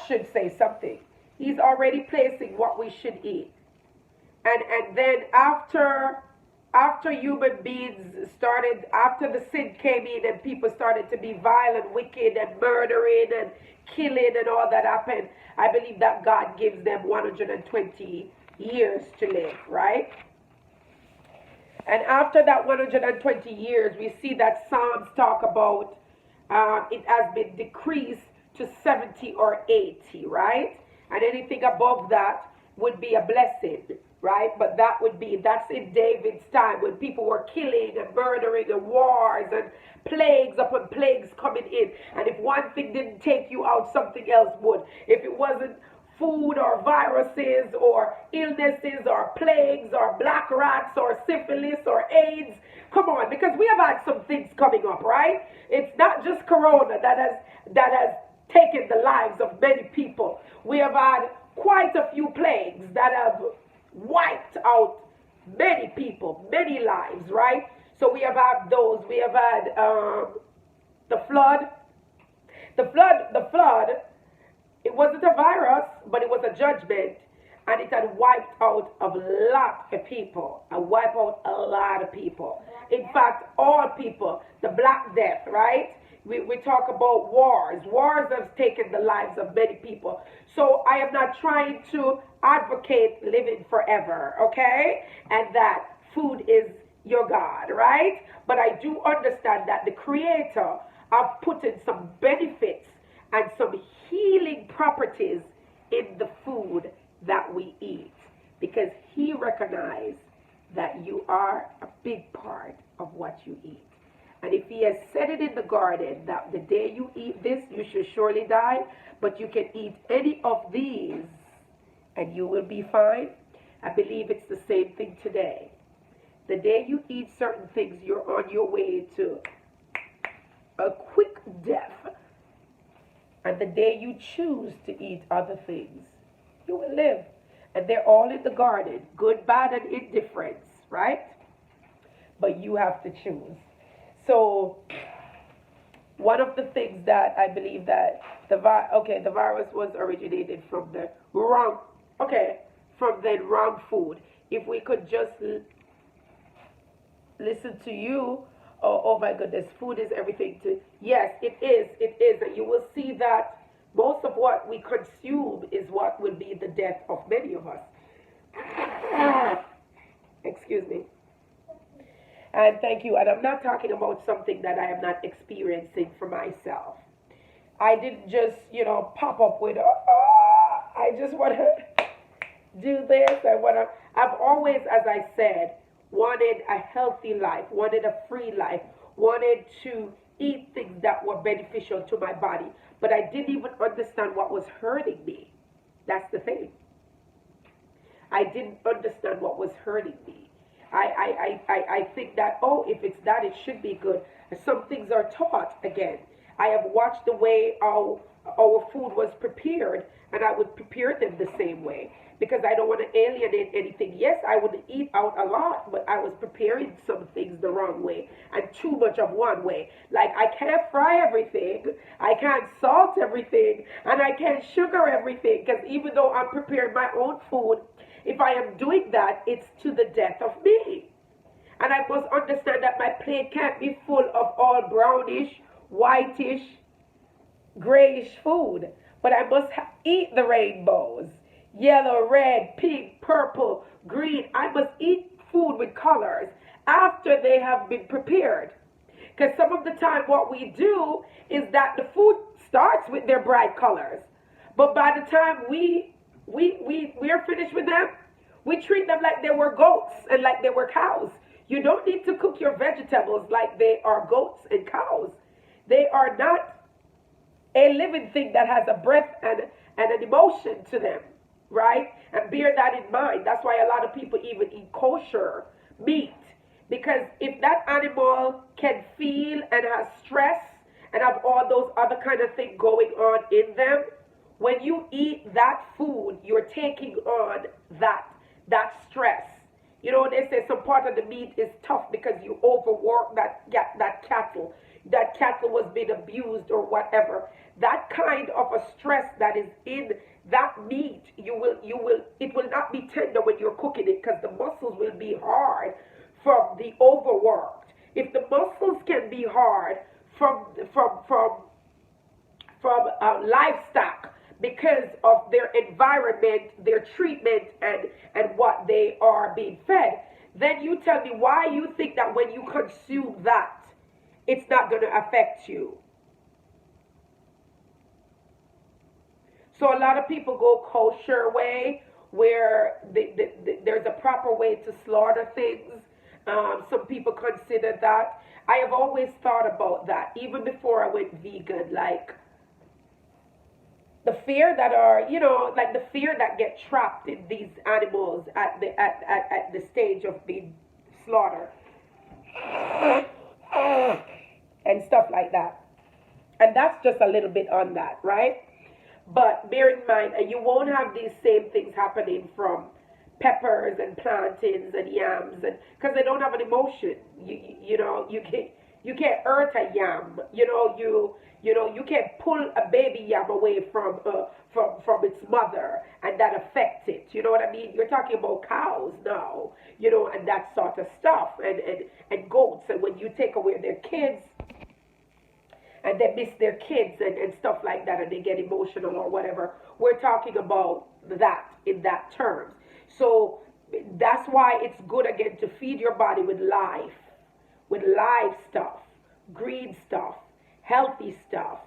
should say something. He's already placing what we should eat. And then after human beings started, after the sin came in and people started to be violent, wicked, and murdering and killing and all that happened, I believe that God gives them 120 years to live, right? And after that 120 years, we see that Psalms talk about it has been decreased to 70 or 80, right? And anything above that would be a blessing, right? But that's in David's time when people were killing and murdering and wars and plagues upon plagues coming in. And if one thing didn't take you out, something else would. If it wasn't food or viruses or illnesses or plagues or black rats or syphilis or AIDS. Come on, because we have had some things coming up, right? It's not just corona that has taken the lives of many people. We have had quite a few plagues that have wiped out many people, many lives, right? So we have had those. We have had the flood. The flood, it wasn't a virus, but it was a judgment, and it had wiped out a lot of people. And wiped out a lot of people. In fact, all people. The Black Death, right? We talk about wars. Wars have taken the lives of many people. So I am not trying to advocate living forever, okay? And that food is your God, right? But I do understand that the Creator have put in some benefits and some healing properties in the food that we eat, because He recognized that you are a big part of what you eat. And if He has said it in the garden that the day you eat this, you shall surely die, but you can eat any of these and you will be fine, I believe it's the same thing today. The day you eat certain things, you're on your way to a quick death. And the day you choose to eat other things, you will live. And they're all in the garden, good, bad, and indifference, right? But you have to choose. So one of the things that I believe that the virus was originated from the wrong food. If we could just listen to you, oh my goodness, food is everything to, yes, it is, and you will see that most of what we consume is what will be the death of many of us. Excuse me. And thank you. And I'm not talking about something that I am not experiencing for myself. I didn't just, pop up with, I just want to do this. I've always, as I said, wanted a healthy life, wanted a free life, wanted to eat things that were beneficial to my body. But I didn't even understand what was hurting me. That's the thing. I didn't understand what was hurting me. I think that, if it's that, it should be good. Some things are taught again. I have watched the way our food was prepared, and I would prepare them the same way because I don't want to alienate anything. Yes, I would eat out a lot, but I was preparing some things the wrong way and too much of one way. Like I can't fry everything, I can't salt everything, and I can't sugar everything, because even though I'm preparing my own food, if I am doing that, it's to the death of me. And I must understand that my plate can't be full of all brownish, whitish, grayish food. But I must eat the rainbows. Yellow, red, pink, purple, green. I must eat food with colors after they have been prepared. Because some of the time what we do is that the food starts with their bright colors. But by the time we're finished with them, we treat them like they were goats and like they were cows. You don't need to cook your vegetables like they are goats and cows. They are not a living thing that has a breath and an emotion to them, right? And bear that in mind. That's why a lot of people even eat kosher meat. Because if that animal can feel and has stress and have all those other kind of things going on in them, when you eat that food, you're taking on that stress. You know, they say some part of the meat is tough because you overwork that cattle. That cattle was being abused or whatever. that kind of a stress that is in that meat, it will not be tender when you're cooking it because the muscles will be hard from the overworked. If the muscles can be hard from livestock because of their environment, their treatment, and what they are being fed, then you tell me why you think that when you consume that, it's not going to affect you. So a lot of people go kosher way where there's a proper way to slaughter things. Some people consider that. I have always thought about that, even before I went vegan, like the fear that are, like the fear that get trapped in these animals at the stage of being slaughtered and stuff like that. And that's just a little bit on that, right? But bear in mind, you won't have these same things happening from peppers and plantains and yams, and because they don't have an emotion. You can't hurt a yam. You can't pull a baby yam away from its mother and that affects it. You know what I mean? You're talking about cows now, and that sort of stuff, and goats. And when you take away their kids, and they miss their kids and stuff like that, and they get emotional or whatever. We're talking about that in that terms. So that's why it's good again to feed your body with life stuff, green stuff, healthy stuff,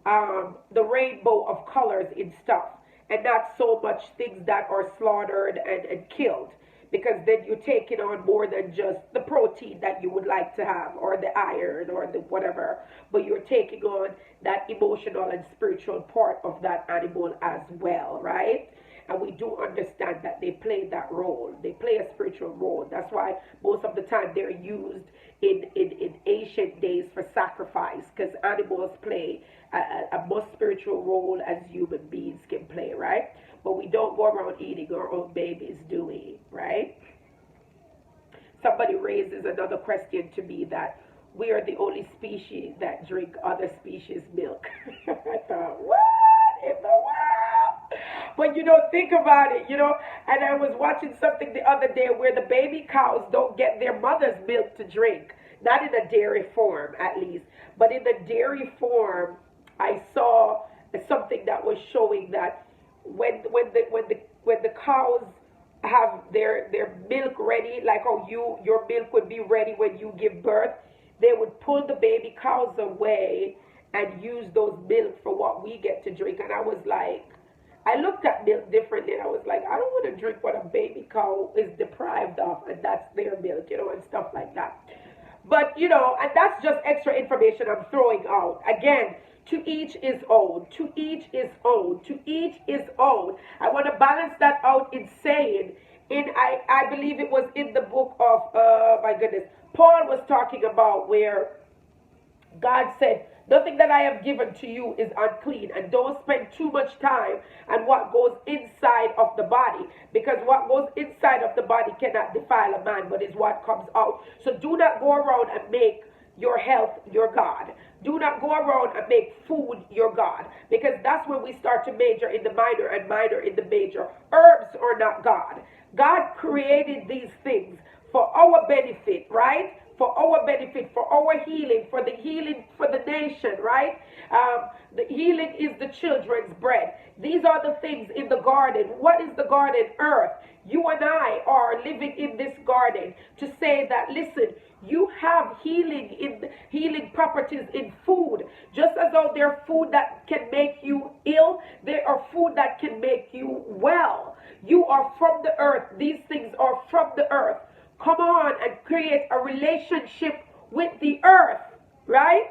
the rainbow of colors in stuff, and not so much things that are slaughtered and killed. Because then you're taking on more than just the protein that you would like to have, or the iron, or the whatever, but you're taking on that emotional and spiritual part of that animal as well, right? And we do understand that they play that role. They play a spiritual role. That's why most of the time they're used in ancient days for sacrifice, because animals play a more spiritual role as human beings can play, right? But we don't go around eating our own babies, do we? Right? Somebody raises another question to me that we are the only species that drink other species' milk. I thought, what in the world? But think about it, and I was watching something the other day where the baby cows don't get their mother's milk to drink. Not in a dairy form, at least. But in the dairy form, I saw something that was showing that when the cows have their milk ready, like how your milk would be ready when you give birth, they would pull the baby cows away and use those milk for what we get to drink. And I was like, I looked at milk differently, and I was like, I don't want to drink what a baby cow is deprived of, and that's their milk, and stuff like that. But and that's just extra information I'm throwing out. Again, to each his own. To each his own. To each his own. I want to balance that out in saying, I believe it was in the book of, my goodness, Paul was talking about where God said, nothing that I have given to you is unclean, and don't spend too much time on what goes inside of the body, because what goes inside of the body cannot defile a man, but is what comes out. So do not go around and make your health your God. Do not go around and make food your God, because that's when we start to major in the minor and minor in the major. Herbs are not God. God created these things for our benefit, right? For our benefit, for our healing, for the healing for the nation, right? The healing is the children's bread. These are the things in the garden. What is the garden? Earth. You and I are living in this garden to say that, listen, you have healing properties in food. Just as though there are food that can make you ill, there are food that can make you well. You are from the earth. These things are from the earth. Come on and create a relationship with the earth, right?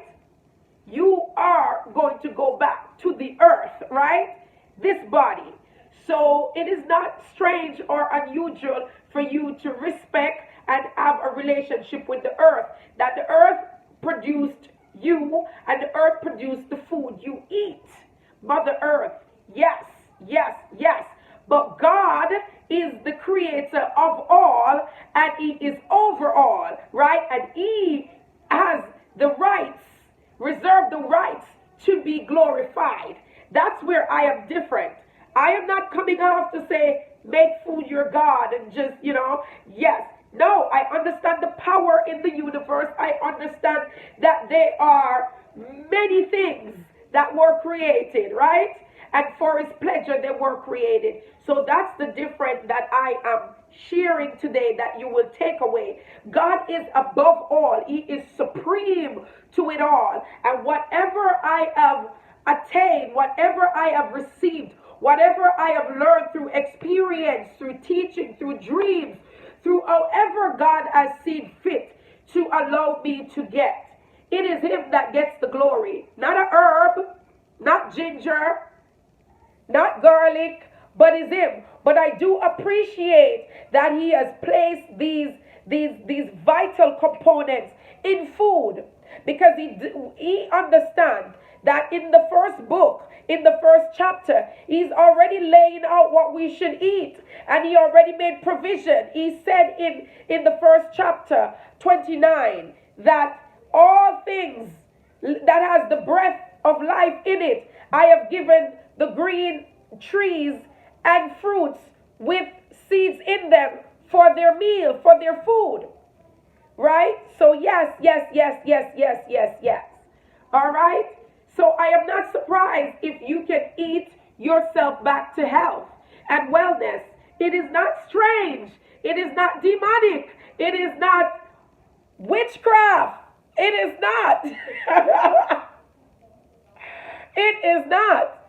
You are going to go back to the earth, right? This body. So it is not strange or unusual for you to respect and have a relationship with the earth. That the earth produced you and the earth produced the food you eat. Mother Earth, yes, yes, yes. But God is the creator of all, and he is over all, right? And he has the rights, reserved the rights to be glorified. I am not coming off to say, make food your God and just, yes. No, I understand the power in the universe. I understand that there are many things that were created, right? And for his pleasure they were created. So that's the difference that I am sharing today that you will take away. God is above all. He is supreme to it all. And whatever I have attained, whatever I have received, whatever I have learned through experience, through teaching, through dreams, through however God has seen fit to allow me to get, it is him that gets the glory. Not a herb, not ginger, not garlic, but is him. But I do appreciate that he has placed these vital components in food, because he understands that in the first book, in the first chapter, he's already laying out what we should eat, and he already made provision. He said in the first chapter 29 that all things that has the breath of life in it, I have given the green trees and fruits with seeds in them for their meal, for their food. Right? So yes, yes, yes, yes, yes, yes, yes. All right? So I am not surprised if you can eat yourself back to health and wellness. It is not strange. It is not demonic. It is not witchcraft. It is not. It is not.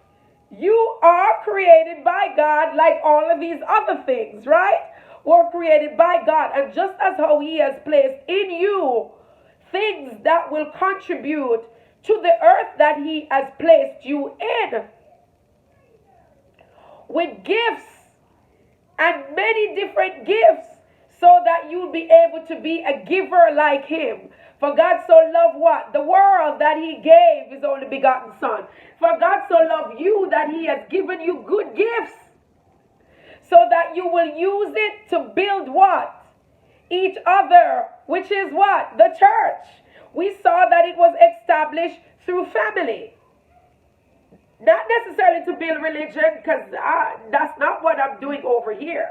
You are created by God like all of these other things, right? Were created by God. And just as how he has placed in you things that will contribute to the earth that he has placed you in, with gifts and many different gifts, so that you'll be able to be a giver like him. For God so loved what? The world, that he gave his only begotten son. For God so loved you that he has given you good gifts, so that you will use it to build what? Each other, which is what? The church. We saw that it was established through family. Not necessarily to build religion, because that's not what I'm doing over here.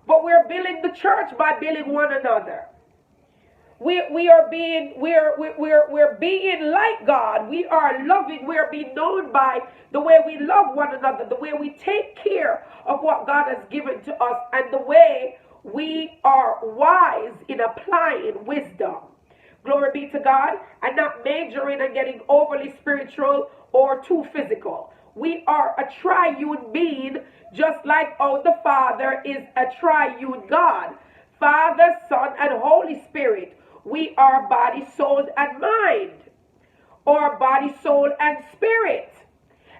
But we're building the church by building one another. We're being like God. We are loving. We are being known by the way we love one another, the way we take care of what God has given to us, and the way we are wise in applying wisdom. Glory be to God, and not majoring and getting overly spiritual or too physical. We are a triune being, just like how the Father is a triune God. Father, Son, and Holy Spirit. We are body, soul, and mind, or body, soul, and spirit.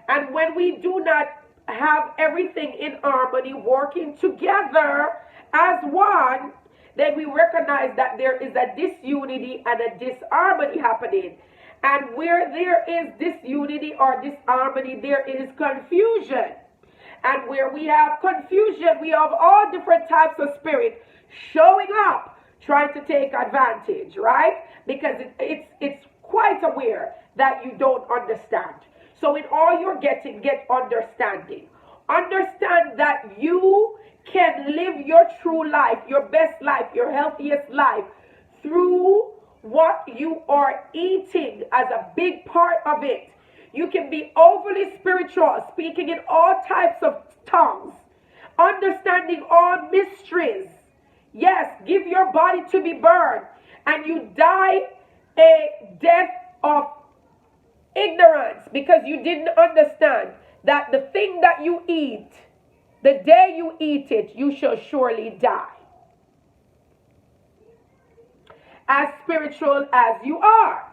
And when we do not have everything in harmony, working together as one, then we recognize that there is a disunity and a disharmony happening. And where there is disunity or disharmony, there is confusion. And where we have confusion, we have all different types of spirit showing up, trying to take advantage, right? Because it's quite aware that you don't understand. So in all you're getting, get understanding. Understand that you can live your true life, your best life, your healthiest life through what you are eating as a big part of it. You can be overly spiritual, speaking in all types of tongues, understanding all mysteries. Yes, give your body to be burned, and you die a death of ignorance because you didn't understand that the thing that you eat, the day you eat it, you shall surely die. As spiritual as you are.